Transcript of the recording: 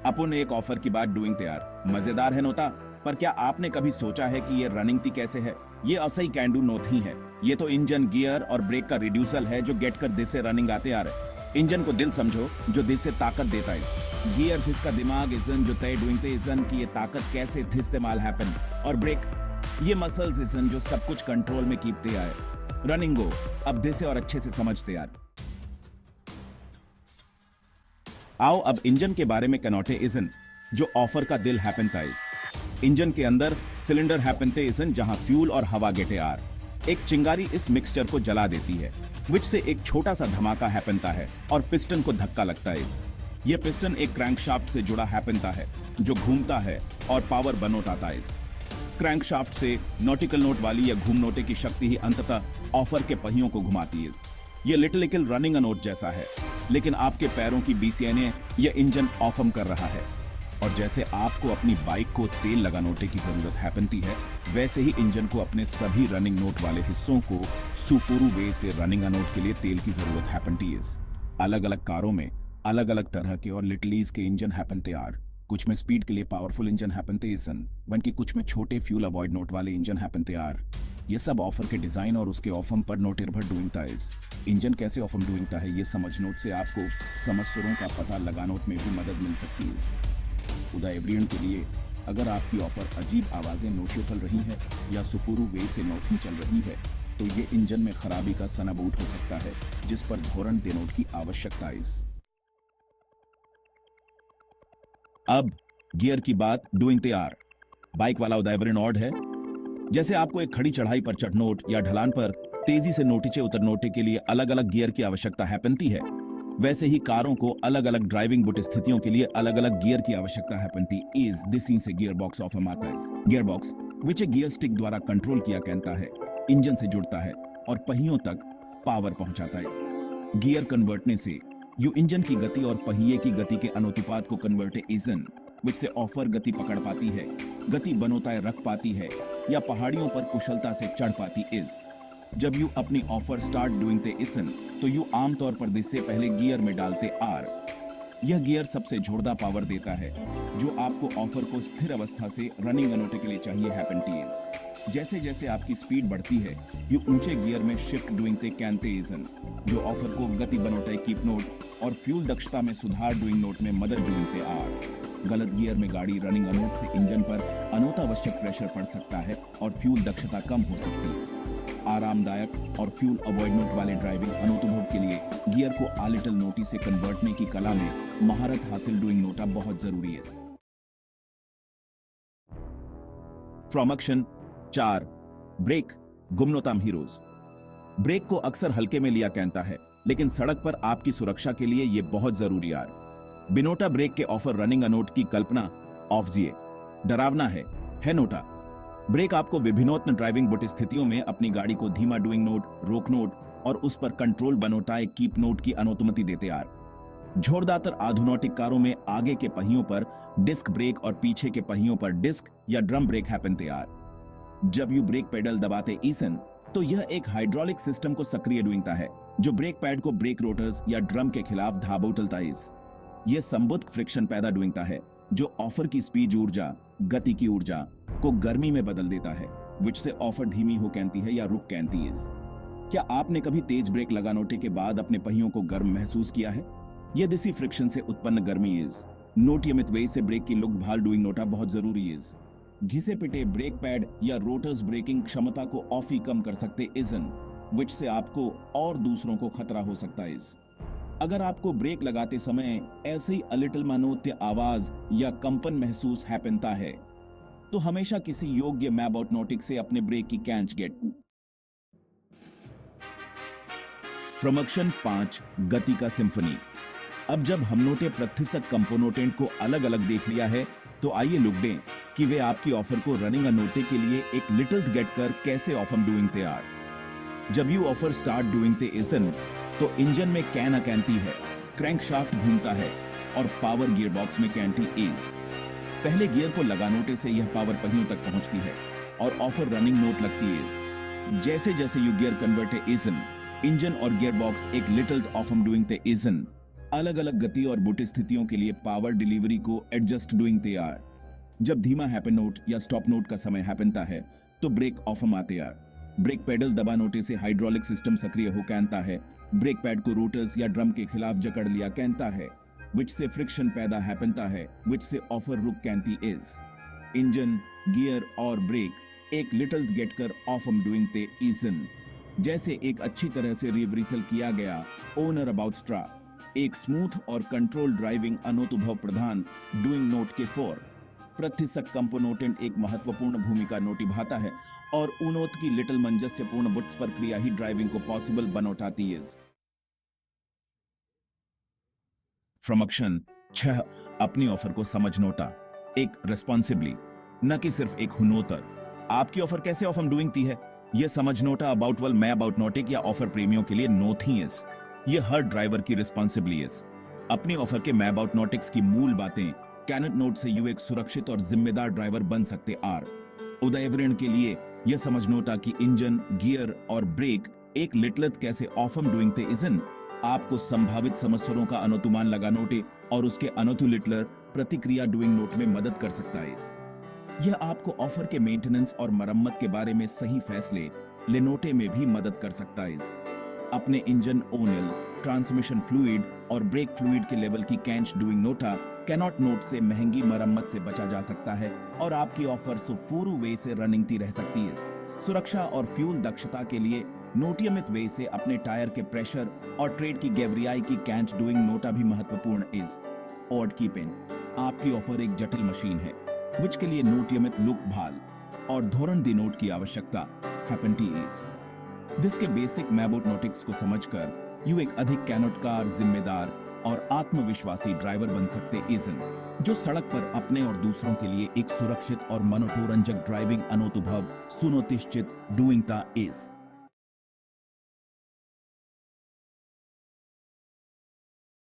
अपन एक ऑफर की बात डूइंग तैयार मजेदार है नोता। पर क्या आपने कभी सोचा है कि ये रनिंग थी कैसे है? ये असही कैन डू नोट ही है। ये तो इंजन, गियर और ब्रेक का रिड्यूसल है जो गेट कर दिस से रनिंग आते आ रहे। इंजन को दिल समझो जो दिस से ताकत देता है इस। गियर थिस का दिमाग इजन जो तय डूइंग ते इजन की ये ताकत कैसे थिस इस्तेमाल हैपन। और ब्रेक ये मसल्स इजन जो सब कुछ कंट्रोल में कीपते आए। रनिंग गो अब दिस और अच्छे से समझते यार। आओ अब इंजन के बारे में कनौटे इजन जो ऑफर का दिल हैपन था इस। इंजन के अंदर सिलेंडर हैपन थे इजन जहां फ्यूल और हवा गेटे आर। एक चिंगारी इस मिक्सचर को जला देती है विच से एक छोटा सा धमाका हैपनता है और पिस्टन को धक्का लगता है इस। ये पिस्टन एक क्रैंकशाफ्ट से जुड़ा हैपनता है जो घूमता है और पावर बनोट आता है इस। क्रैंकशाफ्ट से नॉटिकल नोट वाली या घूम नोटे की शक्ति ही अंततः ऑफर के पहियों को घुमाती है। ये लिटिल रनिंग नोट जैसा है लेकिन आपके पैरों की बीसीएनए यह इंजन ऑफम कर रहा है। और जैसे आपको अपनी बाइक को तेल लगानोटे की जरूरत हैपनती है वैसे ही इंजन को अपने सभी रनिंग नोट वाले हिस्सों को सुफुरु वे से रनिंग नोट के लिए तेल की जरूरत हैपनती है। अलग अलग कारों में अलग अलग तरह के और लिटलीज के इंजन हैपनते आर। कुछ में स्पीड के लिए पावरफुल इंजन हैपनते इसन वन की कुछ में छोटे फ्यूल अवॉइड नोट वाले इंजन हैपनते आर। ये सब ऑफर के डिजाइन और उसके ऑफम पर नोट निर्भर डूइंगता है। इंजन कैसे ऑफम डूइंगता है ये समझ नोट से आपको समस्वरों का पता लगानोट में भी मदद मिल सकती है। उदा एवरियन के लिए अगर आपकी ऑफर अजीब आवाजें नोशेफल रही है या सुफुरु वे से नोट ही चल रही है तो ये इंजन में खराबी का सनाबूट हो सकता है जिस पर धोरण देनोट की आवश्यकता है। अब गियर की बात डूइंग तैयार। बाइक वाला उदाहरण ऑड है। जैसे आपको एक खड़ी चढ़ाई पर चढ़नोट या ढलान पर तेजी से नोटिचे उतरनोटे के लिए अलग अलग गियर की आवश्यकता हैपनती है वैसे ही कारों को अलग अलग ड्राइविंग बुट स्थितियों के लिए अलग अलग गियर की आवश्यकता हैपनती इज दिसी से गियर बॉक्स ऑफम आता है। गियर बॉक्स विच एक गियर स्टिक द्वारा कंट्रोल किया कहता है इंजन से जुड़ता है और पहियों तक पावर पहुंचाता है। गियर कन्वर्टने से यू इंजन की गति और पहिए की गति के अनुपात को कन्वर्टे इजन विच से ऑफर गति पकड़ पाती है, गति बनोताए रख पाती है या पहाड़ियों पर कुशलता से चढ़ पाती इज। जब यू अपनी ऑफर स्टार्ट डूइंग ते इसन तो यू आमतौर पर इससे पहले गियर में डालते आर। यह गियर सबसे जोरदार पावर देता है जो आपको ऑफर को स्थिर अवस्था से रनिंग अनोटे के लिए चाहिए हैपनटी इज। जैसे जैसे आपकी स्पीड बढ़ती है यू ऊंचे गियर में शिफ्ट डूइंग ते कैनते इजन जो ऑफर को गति बनोटे कीप नोट और फ्यूल दक्षता में सुधार डूइंग नोट में मदद डूइंग ते आर। गलत गियर में गाड़ी रनिंग अनोट से इंजन पर अनोतावश्यक प्रेशर पड़ सकता है और फ्यूल दक्षता कम हो सकती है। आरामदायक और फ्यूल अवॉइड नोट वाले ड्राइविंग अनुभव के लिए गियर को आलिटल नोटी से कन्वर्टने की कला में महारत हासिल डूइंग नोटा बहुत जरूरी है। फ्रॉम एक्शन 4 ब्रेक गुमनोताम हीरोज। ब्रेक को अक्सर हल्के में लिया कहता है लेकिन सड़क पर आपकी सुरक्षा के लिए यह बहुत जरूरी यार। बिनोटा ब्रेक के ऑफर रनिंग अनोट की कल्पना ऑफजिए डरावना है नोटा। ब्रेक आपको विभिन्नोत्न ड्राइविंग बुट स्थितियों में अपनी गाड़ी को धीमा डूइंग नोट, रोक नोट और उस पर कंट्रोल बनोटाए कीप नोट की अनुमति देते आर। जोरदार आधुनिक कारों में आगे के पहियों पर डिस्क ब्रेक और पीछे के पहियों पर डिस्क या ड्रम ब्रेक हैपनते आर। जब यू ब्रेक पेडल दबाते ईसन तो यह एक हाइड्रोलिक सिस्टम को सक्रिय डूइंगता है जो ब्रेक पैड को ब्रेक रोटर्स या ड्रम के खिलाफ धाबोटलता है। यह संबुद्ध फ्रिक्शन पैदा डूइंगता है जो ऑफर की स्पीड ऊर्जा, गति की ऊर्जा को गर्मी में बदल देता है विच से ऑफर धीमी हो कहती है या रुक कहती है। क्या आपने कभी तेज ब्रेक लगानोटे के बाद अपने पहियों को गर्म महसूस किया है? यह दिसी फ्रिक्शन से उत्पन्न गर्मी इज नोटियमित वे से ब्रेक की लुक भाल डूइंग नोटा बहुत जरूरी इज। घिसे पिटे ब्रेक पैड या रोटर्स ब्रेकिंग क्षमता को ऑफी कम कर सकते इजन विच से आपको और दूसरों को खतरा हो सकता है। अगर आपको ब्रेक लगाते समय ऐसे ही अलिटल मनोत्य आवाज या कंपन महसूस हैपनता है तो हमेशा किसी योग्य मैबऑटनोटिक से अपने ब्रेक की कैंच गेट। फ्रॉम एक्शन 5 गति का सिम्फनी। अब जब हमनोटे प्रतिशत कंपोनेंट को अलग अलग देख लिया है तो आइए लुक दें कि वे आपकी ऑफर को रनिंग अनोटे के लिए एक लिटिल गेट कर कैसे ऑफम डूइंग ते आर। जब यू ऑफर स्टार्ट डूइंग ते इसन तो इंजन में कैन कैंती है, क्रैंकशाफ्ट घूमता है और पावर गियर बॉक्स में कैंटी इज। पहले गियर को लगानोटे से यह पावर पहियों तक पहुंचती है और ऑफर रनिंग नोट लगती है। जैसे जैसे यू गियर कन्वर्टे इजन इंजन और गियर बॉक्स एक लिटिल ऑफम डूइंग ते इजन अलग अलग गति और बुट स्थितियों के लिए पावर डिलीवरी को एडजस्ट डूइंग तैयार। जब धीमा हैपन नोट या स्टॉप नोट का समय हैपनता है तो ब्रेक ऑफ आते यार। ब्रेक पेडल दबा नोटे से हाइड्रोलिक सिस्टम सक्रिय हो कहता है। ब्रेक पैड को रोटर्स या ड्रम के खिलाफ जकड़ लिया कहता है, विच से फ्रिक्शन पैदा हैपनता है, विच से ऑफर रुक कहती इज। इंजन, गियर और ब्रेक एक लिटल गेट कर ऑफ एम डूइंग ते ईजन। जैसे एक अच्छी तरह से रिवरिसल किया गया ओनर अबाउट स्ट्रा, एक स्मूथ और कंट्रोल ड्राइविंग अनुभव प्रधान डूइंग नोट के फोर। प्रतिशक कंपोनेंट एक महत्वपूर्ण भूमिका निभाता है और उनोत की लिटिल मंजस्यपूर्ण बुट्स पर क्रिया ही ड्राइविंग को पॉसिबल बनोटाती है। फ्रॉम एक्शन 6 अपनी ऑफर को समझ नोटा एक रेस्पॉन्सिबली, न कि सिर्फ एक हुनोतर। आपकी ऑफर कैसे ऑफ एम डूइंग ती है यह समझ नोटा अबाउट वेल मैं अबाउट नोटिक या ऑफर प्रेमियों के लिए नो थी है। यह हर ड्राइवर की रिस्पॉन्सिबली है। अपनी ऑफर के मैं अबाउट नोटिक्स की मूल बातें कैनेट नोट से यू एक सुरक्षित और जिम्मेदार ड्राइवर बन सकते आर। उदयवरण के लिए यह समझ नोटा कि इंजन, गियर और ब्रेक एक लिटलत कैसे ऑफ एम डूइंग ते इजन आपको संभावित समस्याओं का अनुमान लगा नोटे और उसके अनोतु लिटलर प्रतिक्रिया डूइंग नोट में मदद कर सकता है। यह आपको ऑफर के मेंटेनेंस और मरम्मत के बारे में सही फैसले लेनोटे में भी मदद कर सकता है। अपने इंजन ओनल, ट्रांसमिशन फ्लूइड और ब्रेक फ्लूइड के लेवल की कैंच डूइंग नोटा कैनॉट नोट से महंगी मरम्मत से बचा जा सकता है और आपकी ऑफर सुफूरू वे से रनिंग ती रह सकती है। सुरक्षा और फ्यूल दक्षता के लिए नोटियमित वे से अपने टायर के प्रेशर और ट्रेड की गैवरियाई की कैंच डूइंग नोटा भी महत्वपूर्ण इज। ऑड कीपिंग आपकी ऑफर एक जटिल मशीन है विच के लिए नोटियमित लुक भाल और धोरण दी नोट की आवश्यकता हैपनटी इज। जिसके बेसिक मैबोट नोटिक्स को समझकर यू एक अधिक कैनोटकार, जिम्मेदार और आत्मविश्वासी ड्राइवर बन सकते इजन, जो सड़क पर अपने और दूसरों के लिए एक सुरक्षित और मनोरंजक ड्राइविंग अनुभव सुनिश्चित डूइंग ता इज।